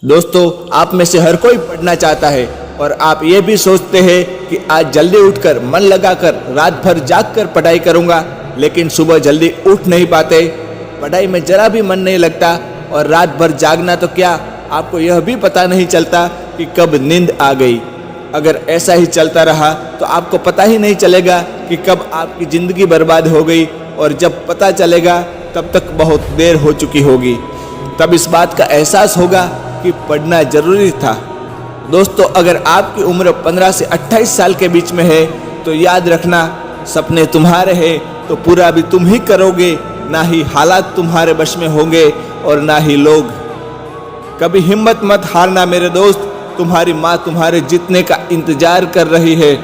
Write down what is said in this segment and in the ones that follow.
दोस्तों, आप में से हर कोई पढ़ना चाहता है और आप ये भी सोचते हैं कि आज जल्दी उठकर मन लगाकर रात भर जाग कर पढ़ाई करूँगा, लेकिन सुबह जल्दी उठ नहीं पाते, पढ़ाई में जरा भी मन नहीं लगता और रात भर जागना तो क्या, आपको यह भी पता नहीं चलता कि कब नींद आ गई। अगर ऐसा ही चलता रहा तो आपको पता ही नहीं चलेगा कि कब आपकी ज़िंदगी बर्बाद हो गई और जब पता चलेगा तब तक बहुत देर हो चुकी होगी। तब इस बात का एहसास होगा कि पढ़ना जरूरी था। दोस्तों, अगर आपकी उम्र 15 से 28 साल के बीच में है तो याद रखना, सपने तुम्हारे हैं तो पूरा भी तुम ही करोगे, ना ही हालात तुम्हारे वश में होंगे और ना ही लोग। कभी हिम्मत मत हारना मेरे दोस्त, तुम्हारी माँ तुम्हारे जीतने का इंतजार कर रही है।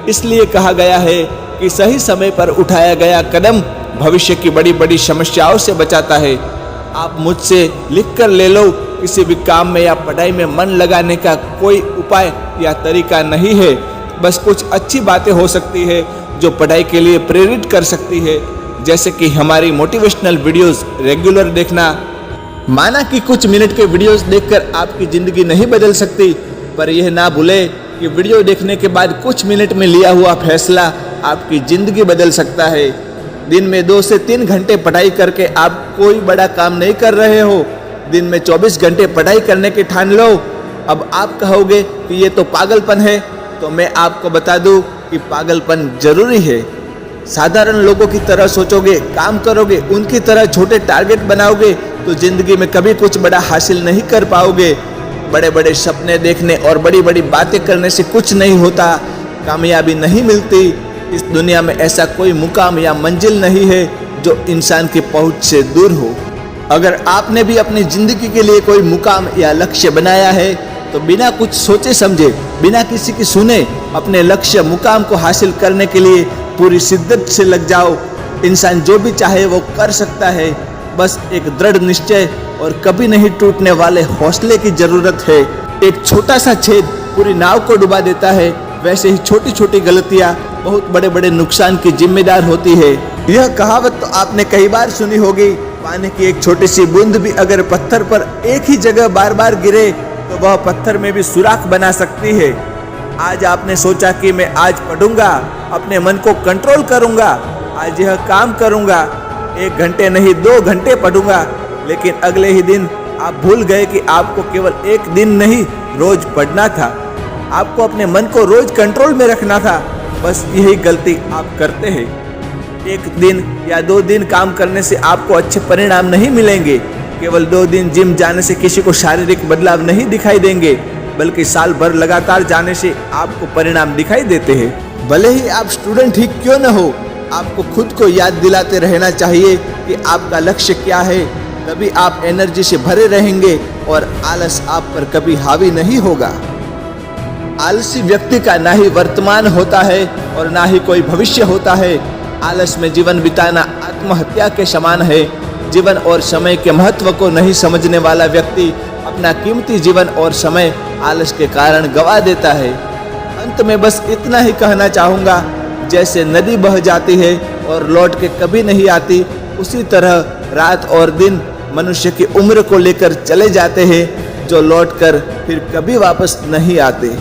इसलिए कहा गया है कि सही समय पर उठाया गया कदम भविष्य की बड़ी बड़ी समस्याओं से बचाता है। आप मुझसे लिख कर ले लो, किसी भी काम में या पढ़ाई में मन लगाने का कोई उपाय या तरीका नहीं है। बस कुछ अच्छी बातें हो सकती है जो पढ़ाई के लिए प्रेरित कर सकती है, जैसे कि हमारी मोटिवेशनल वीडियोस रेगुलर देखना। माना कि कुछ मिनट के वीडियोस देखकर आपकी ज़िंदगी नहीं बदल सकती, पर यह ना भूले कि वीडियो देखने के बाद कुछ मिनट में लिया हुआ फैसला आपकी ज़िंदगी बदल सकता है। दिन में 2 से 3 घंटे पढ़ाई करके आप कोई बड़ा काम नहीं कर रहे हो, दिन में 24 घंटे पढ़ाई करने की ठान लो। अब आप कहोगे कि ये तो पागलपन है, तो मैं आपको बता दूं कि पागलपन जरूरी है। साधारण लोगों की तरह सोचोगे, काम करोगे, उनकी तरह छोटे टारगेट बनाओगे तो जिंदगी में कभी कुछ बड़ा हासिल नहीं कर पाओगे। बड़े बड़े सपने देखने और बड़ी बड़ी बातें करने से कुछ नहीं होता, कामयाबी नहीं मिलती। इस दुनिया में ऐसा कोई मुकाम या मंजिल नहीं है जो इंसान की पहुंच से दूर हो। अगर आपने भी अपनी जिंदगी के लिए कोई मुकाम या लक्ष्य बनाया है तो बिना कुछ सोचे समझे, बिना किसी की सुने, अपने लक्ष्य मुकाम को हासिल करने के लिए पूरी शिद्दत से लग जाओ। इंसान जो भी चाहे वो कर सकता है, बस एक दृढ़ निश्चय और कभी नहीं टूटने वाले हौसले की जरूरत है। एक छोटा सा छेद पूरी नाव को डुबा देता है, वैसे ही छोटी छोटी गलतियां बहुत बड़े बड़े नुकसान की जिम्मेदार होती है। यह कहावत तो आपने कई बार सुनी होगी, पानी की एक छोटी सी बूंद भी अगर पत्थर पर एक ही जगह बार बार गिरे तो वह पत्थर में भी सुराख बना सकती है। आज आपने सोचा कि मैं आज पढ़ूंगा, अपने मन को कंट्रोल करूंगा, आज यह काम करूंगा, 1 घंटे नहीं 2 घंटे पढ़ूंगा, लेकिन अगले ही दिन आप भूल गए कि आपको केवल 1 दिन नहीं रोज पढ़ना था। आपको अपने मन को रोज कंट्रोल में रखना था। बस यही गलती आप करते हैं। 1 दिन या 2 दिन काम करने से आपको अच्छे परिणाम नहीं मिलेंगे। केवल 2 दिन जिम जाने से किसी को शारीरिक बदलाव नहीं दिखाई देंगे, बल्कि साल भर लगातार जाने से आपको परिणाम दिखाई देते हैं। भले ही आप स्टूडेंट ही क्यों न हो, आपको खुद को याद दिलाते रहना चाहिए कि आपका लक्ष्य क्या है। तभी आप एनर्जी से भरे रहेंगे और आलस आप पर कभी हावी नहीं होगा। आलसी व्यक्ति का ना ही वर्तमान होता है और ना ही कोई भविष्य होता है। आलस में जीवन बिताना आत्महत्या के समान है। जीवन और समय के महत्व को नहीं समझने वाला व्यक्ति अपना कीमती जीवन और समय आलस के कारण गंवा देता है। अंत में बस इतना ही कहना चाहूँगा, जैसे नदी बह जाती है और लौट के कभी नहीं आती, उसी तरह रात और दिन मनुष्य की उम्र को लेकर चले जाते हैं, जो लौट कर फिर कभी वापस नहीं आते।